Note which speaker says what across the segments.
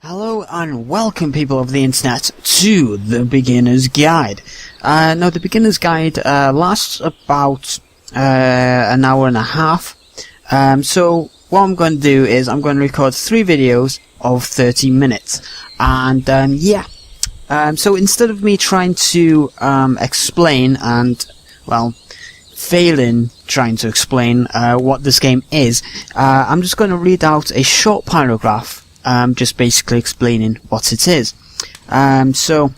Speaker 1: Hello and welcome, people of the internet, to the Beginner's Guide. Now, the Beginner's Guide lasts about an hour and a half. So what I'm going to do is I'm going to record 3 videos of 30 minutes. And so instead of me trying to explain and, well, failing trying to explain what this game is, I'm just going to read out a short paragraph. Just basically explaining what it is. So,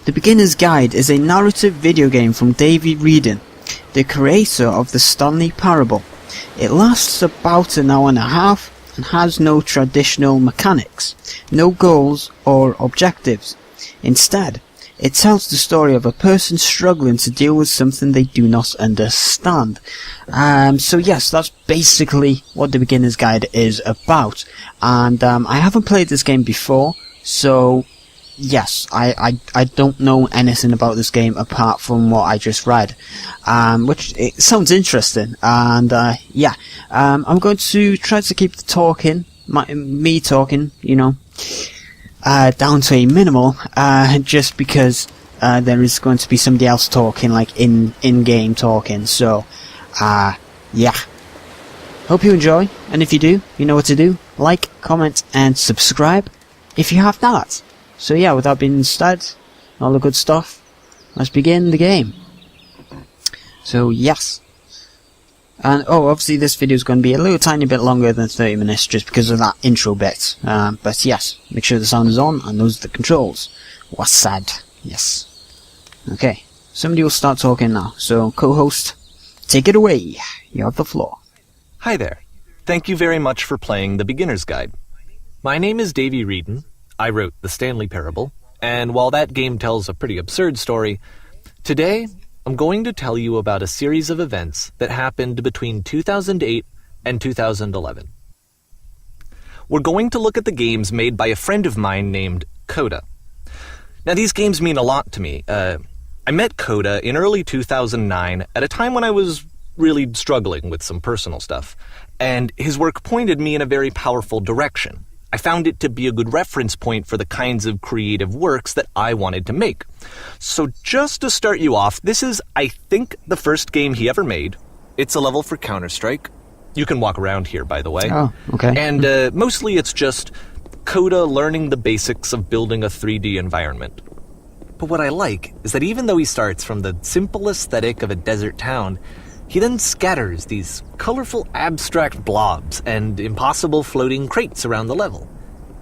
Speaker 1: The Beginner's Guide is a narrative video game from Davey Wreden, the creator of the Stanley Parable. It lasts about an hour and a half and has no traditional mechanics, no goals or objectives. Instead, it tells the story of a person struggling to deal with something they do not understand. So yes, that's basically what the Beginner's Guide is about. And I haven't played this game before, so yes, I don't know anything about this game apart from what I just read. Which it sounds interesting. And I'm going to try to keep the talking, me talking, you know, down to a minimal, just because there is going to be somebody else talking, like in-game talking. So, yeah. Hope you enjoy, and if you do, you know what to do. Like, comment, and subscribe if you have not. So yeah, with that being said, all the good stuff, let's begin the game. So yes. And obviously this video is going to be a little tiny bit longer than 30 minutes just because of that intro bit. But yes, make sure the sound is on and those are the controls. What's sad? Yes. Okay, somebody will start talking now. So co-host, take it away. You have the floor.
Speaker 2: Hi there. Thank you very much for playing The Beginner's Guide. My name is Davey Wreden. I wrote the Stanley Parable, and while that game tells a pretty absurd story, today I'm going to tell you about a series of events that happened between 2008 and 2011. We're going to look at the games made by a friend of mine named Coda. Now, these games mean a lot to me. I met Coda in early 2009 at a time when I was really struggling with some personal stuff, and his work pointed me in a very powerful direction. I found it to be a good reference point for the kinds of creative works that I wanted to make. So just to start you off, this is, I think, the first game he ever made. It's a level for Counter-Strike. You can walk around here, by the way.
Speaker 1: Oh, okay.
Speaker 2: And mostly it's just Coda learning the basics of building a 3D environment. But what I like is that even though he starts from the simple aesthetic of a desert town, he then scatters these colorful abstract blobs and impossible floating crates around the level.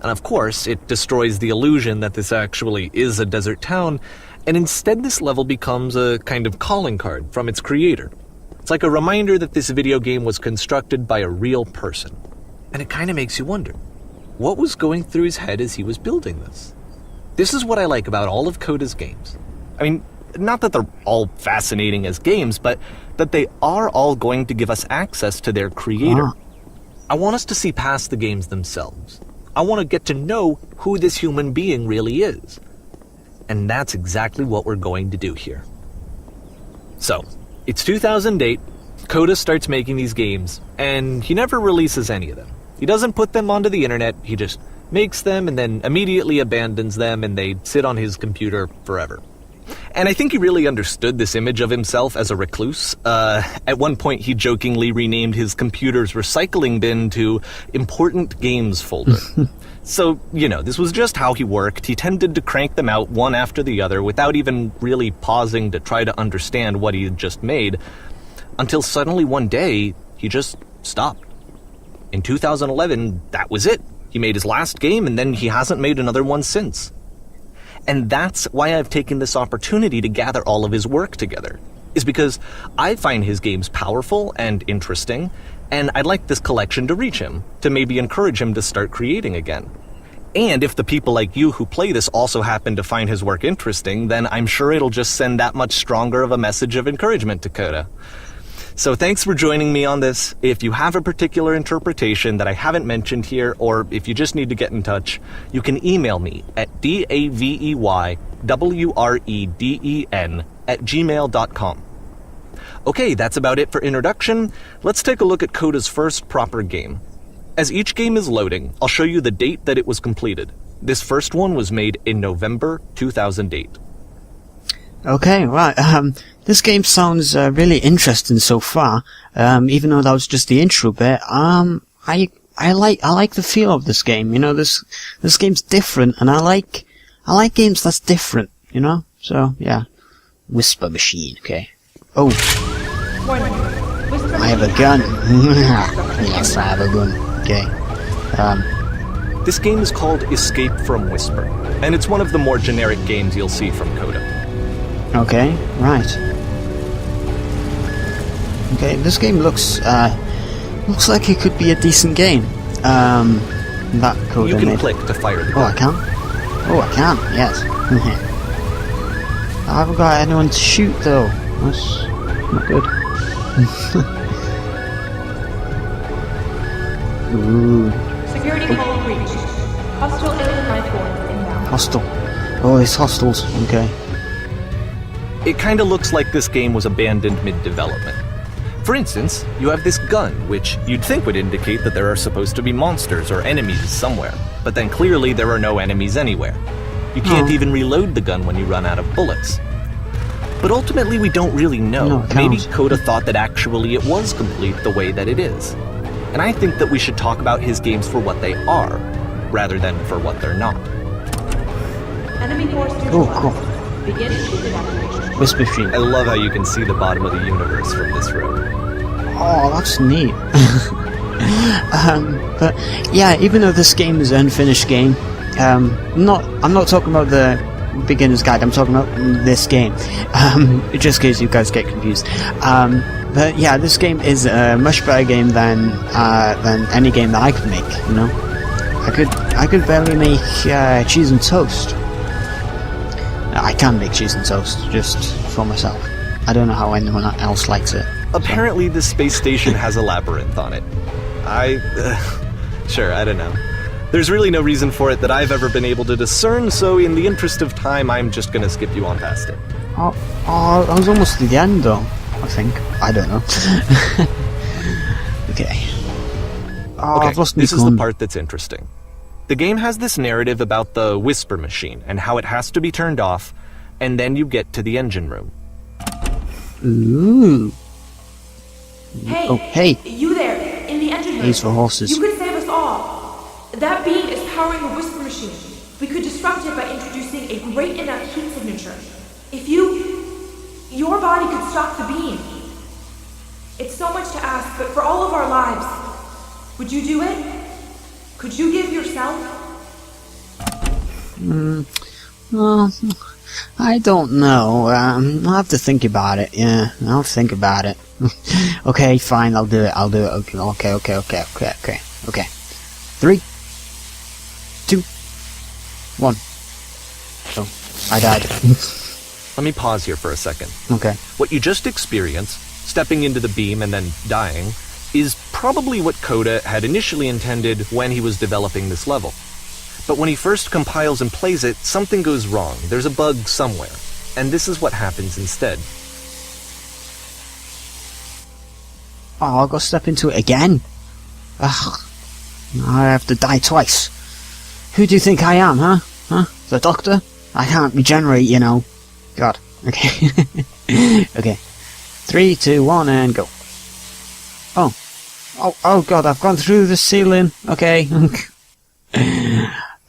Speaker 2: And of course, it destroys the illusion that this actually is a desert town, and instead this level becomes a kind of calling card from its creator. It's like a reminder that this video game was constructed by a real person. And it kind of makes you wonder, what was going through his head as he was building this? This is what I like about all of Coda's games. I mean, not that they're all fascinating as games, but that they are all going to give us access to their creator. I want us to see past the games themselves. I want to get to know who this human being really is. And that's exactly what we're going to do here. So, it's 2008, Coda starts making these games, and he never releases any of them. He doesn't put them onto the internet, he just makes them and then immediately abandons them, and they sit on his computer forever. And I think he really understood this image of himself as a recluse. At one point, he jokingly renamed his computer's recycling bin to Important Games Folder. So, you know, this was just how he worked. He tended to crank them out one after the other without even really pausing to try to understand what he had just made, until suddenly one day, he just stopped. In 2011, that was it. He made his last game, and then he hasn't made another one since. And that's why I've taken this opportunity to gather all of his work together, is because I find his games powerful and interesting, and I'd like this collection to reach him, to maybe encourage him to start creating again. And if the people like you who play this also happen to find his work interesting, then I'm sure it'll just send that much stronger of a message of encouragement to Coda. So thanks for joining me on this. If you have a particular interpretation that I haven't mentioned here, or if you just need to get in touch, you can email me at daveywreden@gmail.com. Okay, that's about it for introduction. Let's take a look at Coda's first proper game. As each game is loading, I'll show you the date that it was completed. This first one was made in November 2008.
Speaker 1: Okay, right. This game sounds really interesting so far. Even though that was just the intro bit. I like the feel of this game. You know, this game's different, and I like games that's different. You know, so yeah. Whisper machine. Okay. Oh, I have a gun. Yes, I have a gun. Okay.
Speaker 2: This game is called Escape from Whisper, and it's one of the more generic games you'll see from Coda.
Speaker 1: Okay, right. Okay, this game looks like it could be a decent game. That Coda
Speaker 2: You can
Speaker 1: made.
Speaker 2: click to fire the
Speaker 1: Oh, I
Speaker 2: gun.
Speaker 1: can? Oh, I can, yes. I haven't got anyone to shoot, though. That's not good. Ooh.
Speaker 3: Security call breached. Hostile alien life form inbound.
Speaker 1: Hostile. Oh, it's hostiles. Okay.
Speaker 2: It kinda looks like this game was abandoned mid-development. For instance, you have this gun, which you'd think would indicate that there are supposed to be monsters or enemies somewhere, but then clearly there are no enemies anywhere. You can't even reload the gun when you run out of bullets. But ultimately we don't really know.
Speaker 1: No, it
Speaker 2: Maybe
Speaker 1: counts.
Speaker 2: Coda thought that actually it was complete the way that it is. And I think that we should talk about his games for what they are, rather than for what they're not.
Speaker 3: Enemy force
Speaker 1: Oh,
Speaker 3: neutralized.
Speaker 1: cool.
Speaker 3: Begin shooting activation.
Speaker 1: Whisper machine.
Speaker 2: I love how you can see the bottom of the universe from this road.
Speaker 1: Oh, that's neat. But yeah, even though this game is an unfinished game, I'm not talking about the beginner's guide. I'm talking about this game. Just in case you guys get confused. But yeah, this game is a much better game than any game that I could make. You know, I could barely make cheese and toast. I can make cheese and toast just for myself. I don't know how anyone else likes it.
Speaker 2: Apparently this space station has a labyrinth on it. Sure, I don't know. There's really no reason for it that I've ever been able to discern, so in the interest of time, I'm just gonna skip you on past it.
Speaker 1: Oh, I was almost to the end though, I think. I don't know. Okay. Oh,
Speaker 2: Okay,
Speaker 1: I've lost my
Speaker 2: this is the
Speaker 1: gun.
Speaker 2: part that's interesting. The game has this narrative about the Whisper machine and how it has to be turned off, and then you get to the engine room.
Speaker 1: Ooh.
Speaker 3: Hey,
Speaker 1: Oh, hey.
Speaker 3: you there, in the engine room.
Speaker 1: A's for horses.
Speaker 3: You could save us all. That beam is powering the Whisper machine. We could disrupt it by introducing a great enough heat signature. If your body could stop the beam. It's so much to ask, but for all of our lives, would you do it? Could you give yourself?
Speaker 1: Well, I don't know. I'll have to think about it. Yeah, I'll have to think about it. Okay, fine, I'll do it. Okay. 3, 2, 1. Oh, I died.
Speaker 2: Let me pause here for a second.
Speaker 1: Okay.
Speaker 2: What you just experienced, stepping into the beam and then dying, is probably what Coda had initially intended when he was developing this level. But when he first compiles and plays it, something goes wrong. There's a bug somewhere. And this is what happens instead.
Speaker 1: Oh, I'll go step into it again. Ugh. I have to die twice. Who do you think I am, huh? Huh? The doctor? I can't regenerate, you know. God. Okay. Okay. 3, 2, 1, and go. Oh. Oh god, I've gone through the ceiling. Okay.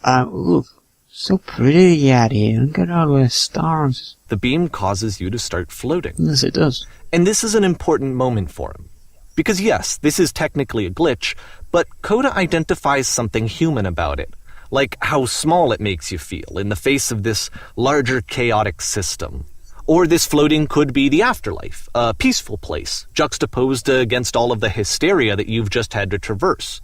Speaker 1: Ooh. So pretty out here. Look at all the stars.
Speaker 2: The beam causes you to start floating.
Speaker 1: Yes, it does.
Speaker 2: And this is an important moment for him. Because yes, this is technically a glitch, but Coda identifies something human about it. Like how small it makes you feel in the face of this larger chaotic system. Or this floating could be the afterlife, a peaceful place, juxtaposed against all of the hysteria that you've just had to traverse.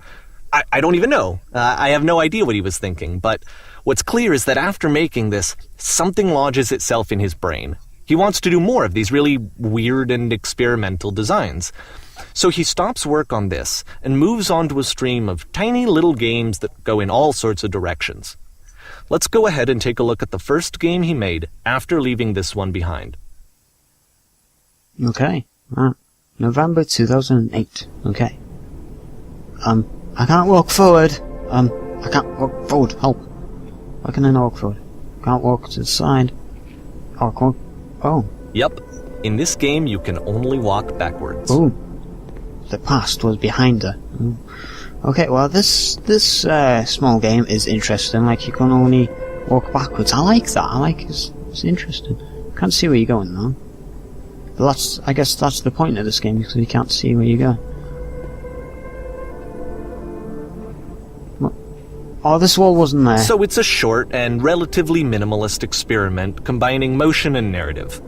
Speaker 2: I don't even know. I have no idea what he was thinking, but what's clear is that after making this, something lodges itself in his brain. He wants to do more of these really weird and experimental designs. So he stops work on this and moves on to a stream of tiny little games that go in all sorts of directions. Let's go ahead and take a look at the first game he made after leaving this one behind.
Speaker 1: Okay. November 2008. Okay. I can't walk forward. I can't walk forward. Help. Why can I not walk forward? Can't walk to the side. Oh, can't. Oh.
Speaker 2: Yep. In this game, you can only walk backwards.
Speaker 1: Oh. The past was behind her. Oh. Okay, well, this small game is interesting. Like, you can only walk backwards. I like that. I like it's interesting. Can't see where you're going, though. But I guess that's the point of this game, because you can't see where you go. What? Oh, this wall wasn't there.
Speaker 2: So it's a short and relatively minimalist experiment combining motion and narrative.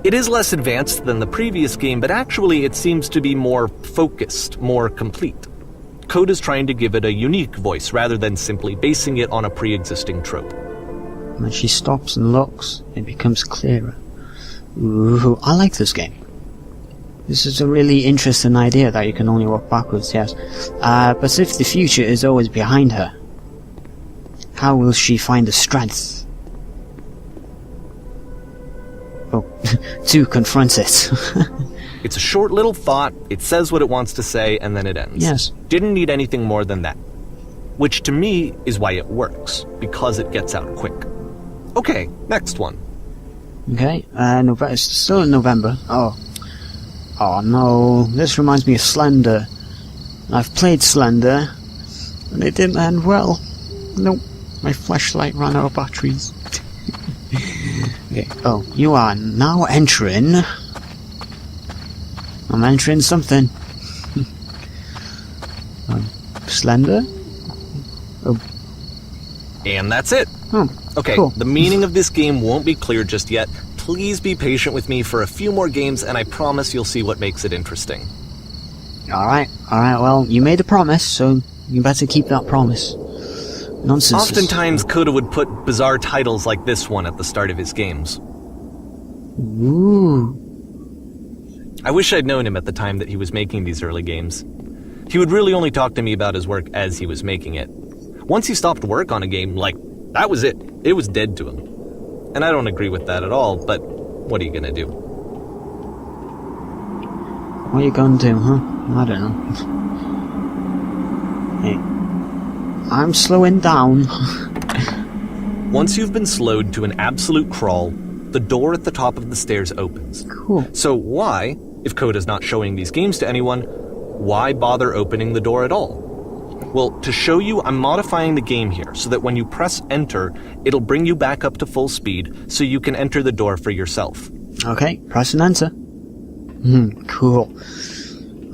Speaker 2: It is less advanced than the previous game, but actually it seems to be more focused, more complete. Code is trying to give it a unique voice rather than simply basing it on a pre-existing trope.
Speaker 1: When she stops and looks, it becomes clearer. Ooh, I like this game. This is a really interesting idea that you can only walk backwards, yes. But if the future is always behind her, how will she find the strength? Oh, to confront it.
Speaker 2: It's a short little thought, it says what it wants to say, and then it ends.
Speaker 1: Yes.
Speaker 2: Didn't need anything more than that. Which to me is why it works, because it gets out quick. Okay, next one.
Speaker 1: Okay, it's still in November. Oh no, this reminds me of Slender. I've played Slender, and it didn't end well. Nope, my flashlight ran out of batteries. Okay, oh, you are now entering... I'm entering something. Slender? Oh.
Speaker 2: And that's it.
Speaker 1: Oh,
Speaker 2: okay,
Speaker 1: cool.
Speaker 2: The meaning of this game won't be clear just yet. Please be patient with me for a few more games, and I promise you'll see what makes it interesting.
Speaker 1: Alright, well, you made a promise, so you better keep that promise. Nonsense.
Speaker 2: Oftentimes, Coda would put bizarre titles like this one at the start of his games.
Speaker 1: Ooh.
Speaker 2: I wish I'd known him at the time that he was making these early games. He would really only talk to me about his work as he was making it. Once he stopped work on a game, that was it. It was dead to him. And I don't agree with that at all, but what are you gonna do?
Speaker 1: What are you gonna do, huh? I don't know. Hey. I'm slowing down.
Speaker 2: Once you've been slowed to an absolute crawl, the door at the top of the stairs opens.
Speaker 1: Cool.
Speaker 2: So why, if Coda's not showing these games to anyone, why bother opening the door at all? Well, to show you, I'm modifying the game here so that when you press enter, it'll bring you back up to full speed so you can enter the door for yourself.
Speaker 1: Okay, press and enter. Cool.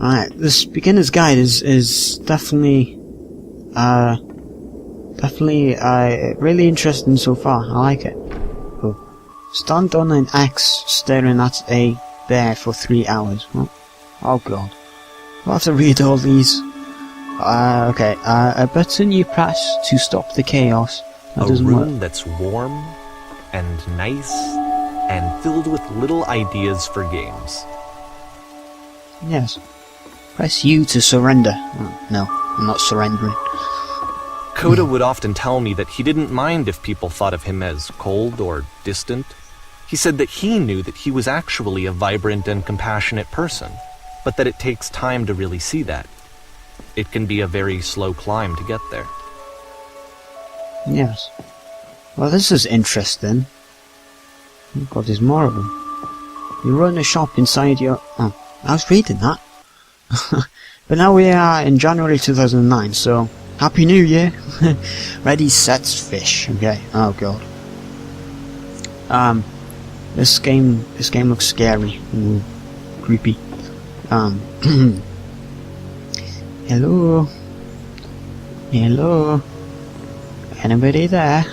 Speaker 1: Alright, this beginner's guide is definitely really interesting so far. I like it. Cool. Stand on an X staring at a bear for 3 hours. Oh god. I'll have to read all these. Okay, a button you press to stop the chaos. That doesn't work.
Speaker 2: A room that's warm and nice and filled with little ideas for games.
Speaker 1: Yes. Press U to surrender. Oh, no, I'm not surrendering.
Speaker 2: Coda would often tell me that he didn't mind if people thought of him as cold or distant. He said that he knew that he was actually a vibrant and compassionate person, but that it takes time to really see that. It can be a very slow climb to get there.
Speaker 1: Yes. Well, this is interesting. Oh god, there's more of them. You run a shop inside your... Oh, I was reading that. But now we are in January 2009, so... Happy New Year! Ready, set, fish. Okay, oh god. This game looks scary. Ooh, creepy. Hello? Hello? Anybody there?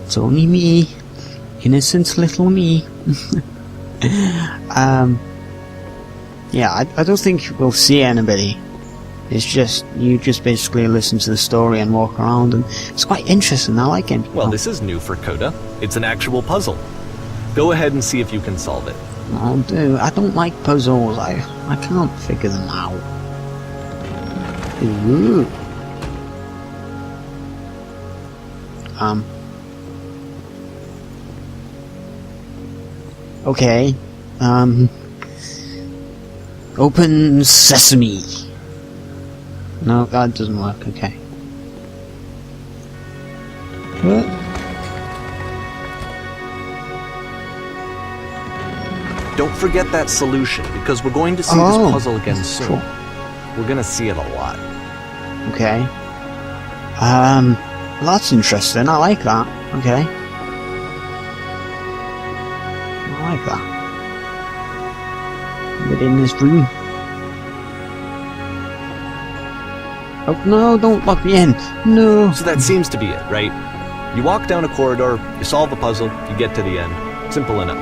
Speaker 1: It's only me. Innocent little me. Yeah, I don't think we'll see anybody. It's just, you just basically listen to the story and walk around, and it's quite interesting. I like it.
Speaker 2: Well, this is new for Coda. It's an actual puzzle. Go ahead and see if you can solve it.
Speaker 1: I'll do. I don't like puzzles. I can't figure them out. Ooh. Okay. Open sesame. No, that doesn't work. Okay. What?
Speaker 2: Don't forget that solution, because we're going to see this puzzle again soon.
Speaker 1: Cool.
Speaker 2: We're gonna see it a lot.
Speaker 1: Okay. Well, that's interesting. I like that. Okay. I like that. Within this room. Oh, no, don't lock me in. No.
Speaker 2: So that seems to be it, right? You walk down a corridor, you solve a puzzle, you get to the end. Simple enough.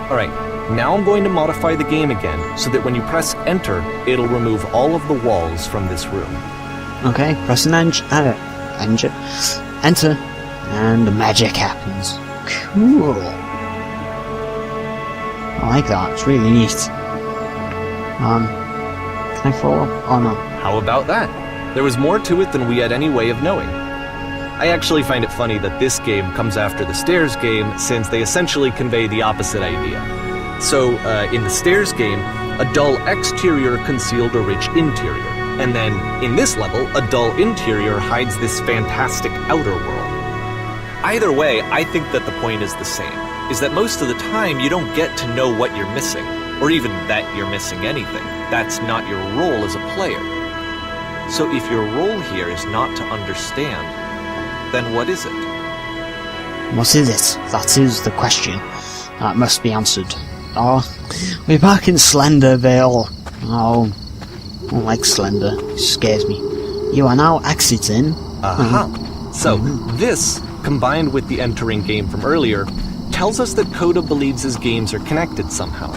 Speaker 2: Alright, now I'm going to modify the game again, so that when you press enter, it'll remove all of the walls from this room.
Speaker 1: Okay, press an enter, and the magic happens. Cool. I like that, it's really neat. Can I follow? Oh no.
Speaker 2: How about that? There was more to it than we had any way of knowing. I actually find it funny that this game comes after the stairs game, since they essentially convey the opposite idea. So, in the stairs game, a dull exterior concealed a rich interior. And then, in this level, a dull interior hides this fantastic outer world. Either way, I think that the point is the same, is that most of the time you don't get to know what you're missing, or even that you're missing anything. That's not your role as a player. So if your role here is not to understand, then what is it?
Speaker 1: What is it? That is the question. That must be answered. Oh, we're back in Slenderville. Oh, I don't like Slender. It scares me. You are now exiting.
Speaker 2: Aha. So, this, combined with the entering game from earlier, tells us that Coda believes his games are connected somehow.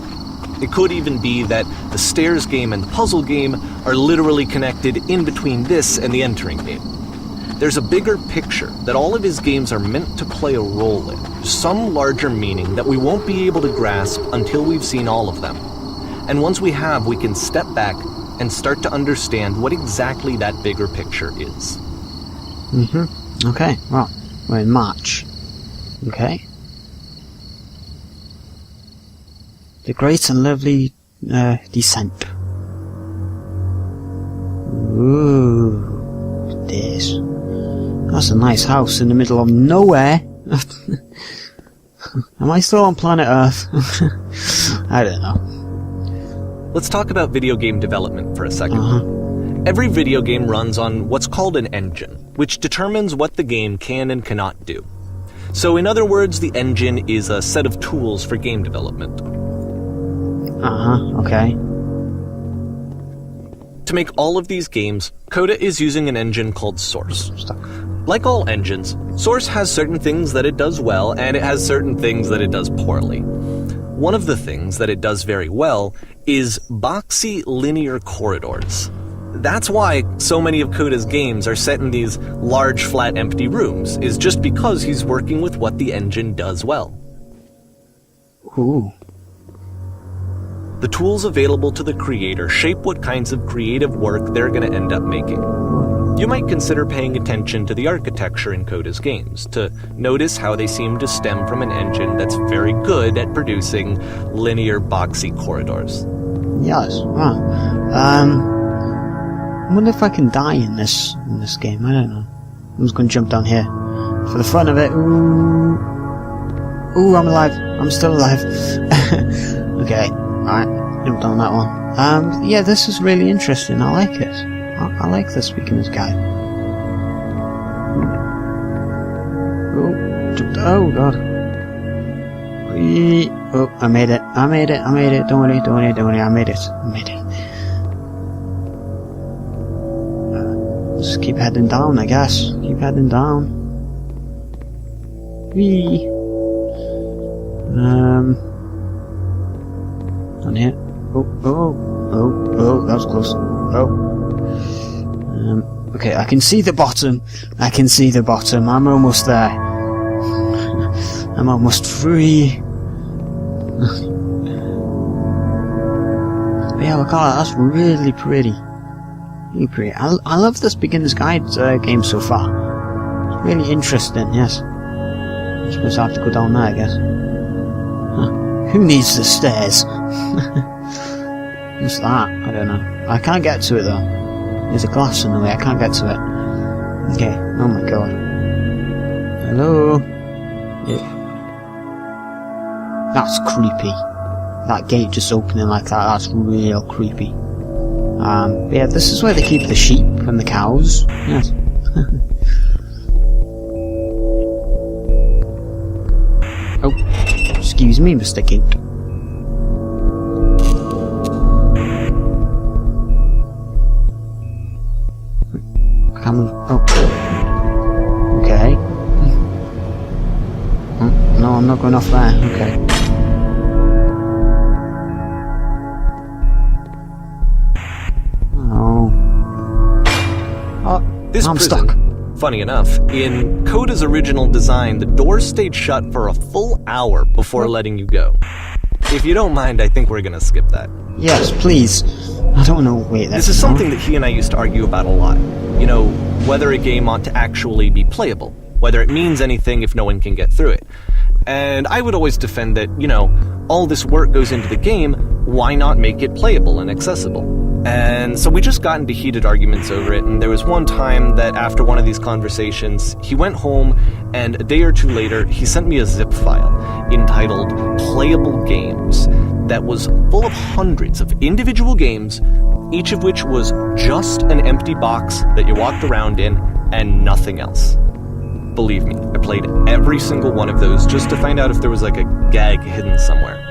Speaker 2: It could even be that the stairs game and the puzzle game are literally connected in between this and the entering game. There's a bigger picture that all of his games are meant to play a role in, some larger meaning that we won't be able to grasp until we've seen all of them. And once we have, we can step back and start to understand what exactly that bigger picture is.
Speaker 1: Okay, well, we're in March. Okay. The great and lovely descent. Ooh, this. That's a nice house in the middle of nowhere. Am I still on planet Earth? I don't know.
Speaker 2: Let's talk about video game development for a second. Every video game runs on what's called an engine, which determines what the game can and cannot do. So in other words, the engine is a set of tools for game development.
Speaker 1: Okay.
Speaker 2: To make all of these games, Coda is using an engine called Source. Like all engines, Source has certain things that it does well, and it has certain things that it does poorly. One of the things that it does very well is boxy linear corridors. That's why so many of Coda's games are set in these large, flat, empty rooms, is just because he's working with what the engine does well.
Speaker 1: Ooh.
Speaker 2: The tools available to the creator shape what kinds of creative work they're going to end up making. You might consider paying attention to the architecture in Coda's games, to notice how they seem to stem from an engine that's very good at producing linear, boxy corridors.
Speaker 1: Yes. Wow. I wonder if I can die in this game. I don't know. I'm just going to jump down here for the fun of it. Ooh. Ooh, I'm alive. I'm still alive. Okay. Alright, jump down that one. Yeah, this is really interesting. I like it. I like this beginner's guide. Oh, jumped. Oh god. Oh, I made it. I made it. Don't worry. I made it. Just keep heading down, I guess. Keep heading down. Whee. On here. Oh, that was close. Okay, I can see the bottom. I'm almost there. I'm almost free. Yeah, look at that. That's really pretty. I love this beginner's guide game so far. It's really interesting, yes. I suppose I have to go down there, I guess. Who needs the stairs? What's that? I don't know. I can't get to it though. There's a glass in the way, I can't get to it. Okay, oh my god. Hello? Yeah. That's creepy. That gate just opening like that, that's real creepy. Yeah, this is where they keep the sheep and the cows. Yes. Oh, excuse me, Mr. Gate. Oh. Okay. No, I'm not going off there. Okay.
Speaker 2: This
Speaker 1: I'm
Speaker 2: prison,
Speaker 1: stuck.
Speaker 2: funny enough, in Coda's original design, the doors stayed shut for a full hour before letting you go. If you don't mind, I think we're gonna skip that.
Speaker 1: Yes, please. I don't know. Wait,
Speaker 2: This is something that he and I used to argue about a lot. You know, whether a game ought to actually be playable, whether it means anything if no one can get through it. And I would always defend that, you know, all this work goes into the game, why not make it playable and accessible? And so we just got into heated arguments over it, and there was one time that after one of these conversations, he went home, and a day or two later, he sent me a zip file entitled Playable Games that was full of hundreds of individual games, each of which was just an empty box that you walked around in and nothing else. Believe me, I played every single one of those just to find out if there was like a gag hidden somewhere.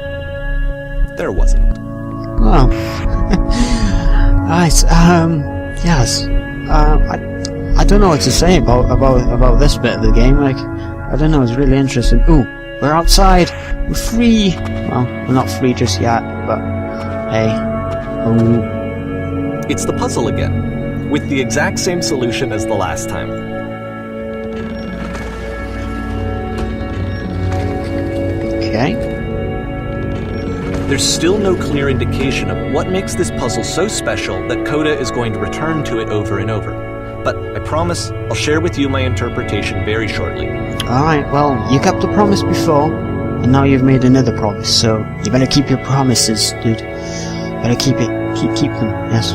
Speaker 2: There wasn't.
Speaker 1: Oh. Right, yes. I don't know what to say about this bit of the game, like, I don't know, it's really interesting. Ooh, we're outside, we're free! Well, we're not free just yet, but, hey. Oh.
Speaker 2: It's the puzzle again, with the exact same solution as the last time.
Speaker 1: Okay.
Speaker 2: There's still no clear indication of what makes this puzzle so special that Coda is going to return to it over and over. But I promise I'll share with you my interpretation very shortly.
Speaker 1: Alright, well, you kept a promise before, and now you've made another promise, so you better keep your promises, dude. Better keep it. Keep them, yes.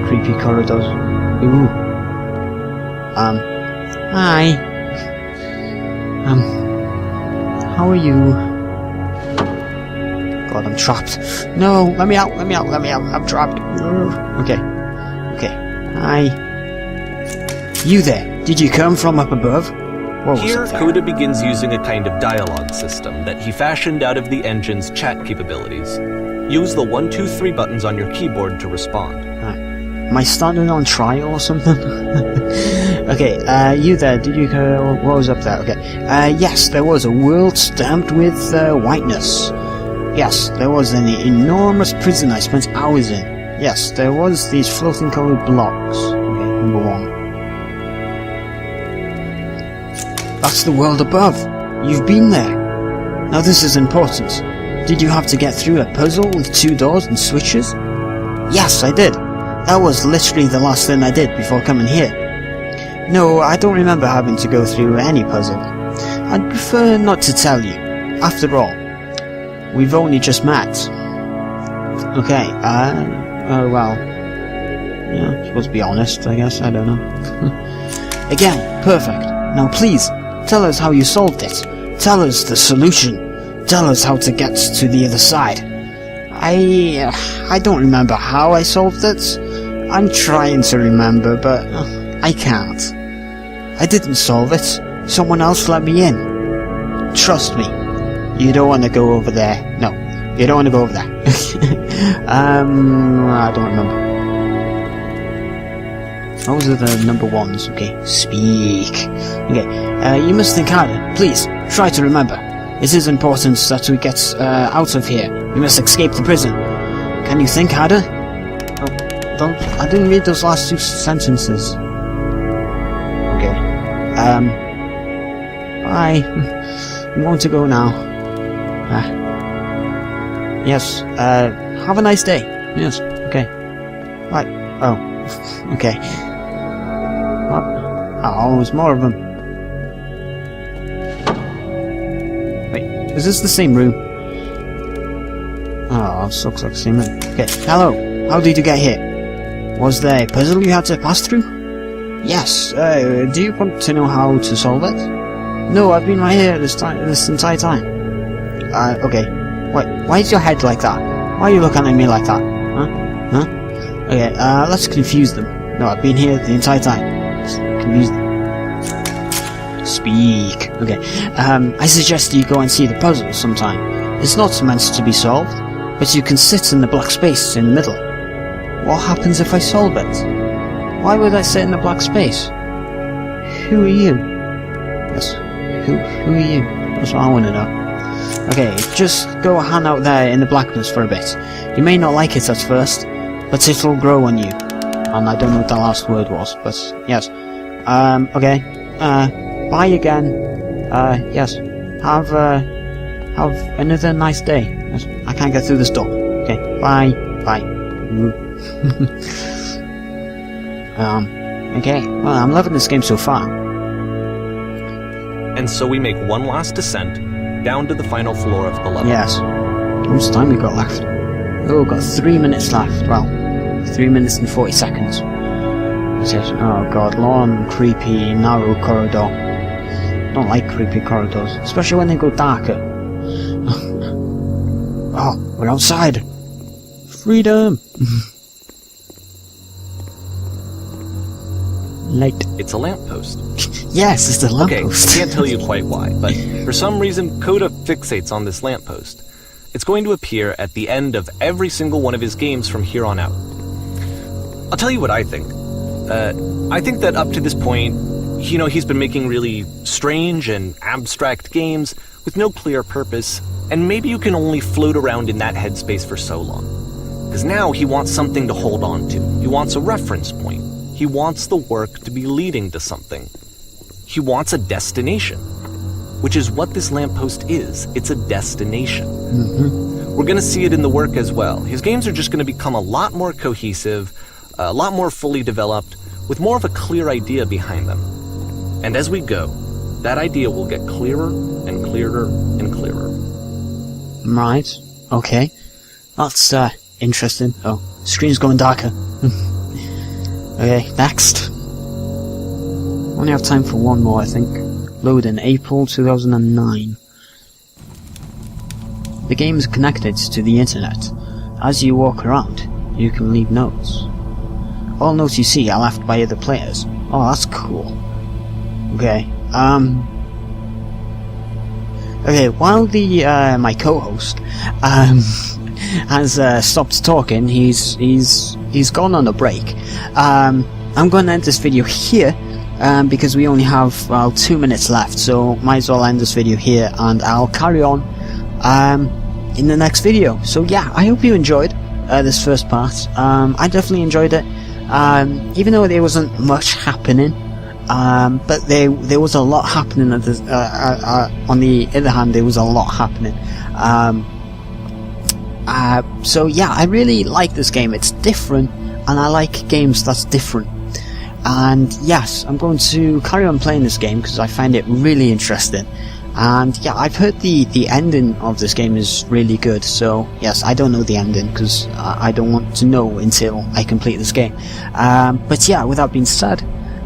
Speaker 1: Creepy corridors. Ooh. Hi. How are you? God, I'm trapped. No, let me out, I'm trapped. Okay. Hi. You there, did you come from up above? What was
Speaker 2: Here,
Speaker 1: it there?
Speaker 2: Coda begins using a kind of dialogue system that he fashioned out of the engine's chat capabilities. Use the 1, 2, 3 buttons on your keyboard to respond.
Speaker 1: Am I standing on trial or something? Okay, you there, did you go... What was up there? Okay. Yes, there was a world stamped with whiteness. Yes, there was an enormous prison I spent hours in. Yes, there was these floating colored blocks. Okay, number 1. That's the world above. You've been there. Now this is important. Did you have to get through a puzzle with 2 doors and switches? Yes, I did. That was literally the last thing I did before coming here. No, I don't remember having to go through any puzzle. I'd prefer not to tell you. After all, we've only just met. Okay, well... Yeah, supposed to be honest, I guess, I don't know. Again, perfect. Now please, tell us how you solved it. Tell us the solution. Tell us how to get to the other side. I don't remember how I solved it. I'm trying to remember, but I can't. I didn't solve it. Someone else let me in. Trust me. You don't want to go over there. No, you don't want to go over there. I don't remember. Those are the number 1s. Okay, speak. Okay, you must think harder. Please, try to remember. It is important that we get out of here. We must escape the prison. Can you think harder? I didn't read those last 2 sentences. Okay. Bye. I'm going to go now. Yes. Have a nice day. Yes. Okay. Bye. Oh. Okay. What? Oh, there's more of them. Wait. Is this the same room? Oh, sucks like semen. Okay, hello. How did you get here? Was there a puzzle you had to pass through? Yes. Do you want to know how to solve it? No, I've been right here this entire time. Okay. Why is your head like that? Why are you looking at me like that? Huh? Okay, let's confuse them. No, I've been here the entire time. Let's confuse them. Speak. Okay. I suggest you go and see the puzzle sometime. It's not meant to be solved, but you can sit in the black space in the middle. What happens if I solve it? Why would I sit in the black space? Who are you? Yes. Who are you? That's what I want to know. Okay, just go hang out there in the blackness for a bit. You may not like it at first, but it'll grow on you. And I don't know what the last word was, but yes. Okay. Bye again. Yes. Have another nice day. Yes. I can't get through this door. Okay. Bye. Okay. Well, I'm loving this game so far.
Speaker 2: And so we make one last descent down to the final floor of the level.
Speaker 1: Yes. How much time we got left? Oh, we've got 3 minutes left. Well, 3 minutes and 40 seconds. It says, oh god, long, creepy, narrow corridor. Don't like creepy corridors, especially when they go darker. Oh, we're outside. Freedom. Light.
Speaker 2: It's a lamppost.
Speaker 1: Yes, it's the lamppost.
Speaker 2: Okay, I can't tell you quite why, but for some reason Coda fixates on this lamppost. It's going to appear at the end of every single one of his games from here on out. I'll tell you what I think. I think that up to this point, he's been making really strange and abstract games with no clear purpose, and maybe you can only float around in that headspace for so long. Because now he wants something to hold on to. He wants a reference point. He wants the work to be leading to something. He wants a destination, which is what this lamppost is. It's a destination.
Speaker 1: Mm-hmm.
Speaker 2: We're going to see it in the work as well. His games are just going to become a lot more cohesive, a lot more fully developed, with more of a clear idea behind them. And as we go, that idea will get clearer and clearer and clearer.
Speaker 1: Right. Okay. That's interesting. Oh, screen's going darker. Okay, next. Only have time for one more, I think. Loading April 2009. The game is connected to the internet. As you walk around, you can leave notes. All notes you see are left by other players. Oh, that's cool. Okay, okay, while the, my co-host, has, stopped talking, he's gone on a break. I'm going to end this video here, because we only have, well, 2 minutes left, so might as well end this video here, and I'll carry on, in the next video. So yeah, I hope you enjoyed, this first part. I definitely enjoyed it, even though there wasn't much happening. But there was a lot happening on the other hand, there was a lot happening. So yeah, I really like this game. It's different, and I like games that's different. And yes, I'm going to carry on playing this game because I find it really interesting. And yeah, I've heard the ending of this game is really good. So yes, I don't know the ending because I don't want to know until I complete this game. But yeah, with that being said,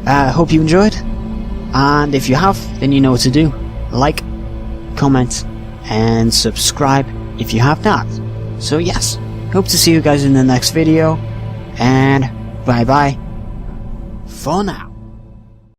Speaker 1: hope you enjoyed, and if you have, then you know what to do. Like, comment, and subscribe if you have not. So yes, hope to see you guys in the next video, and bye bye for now.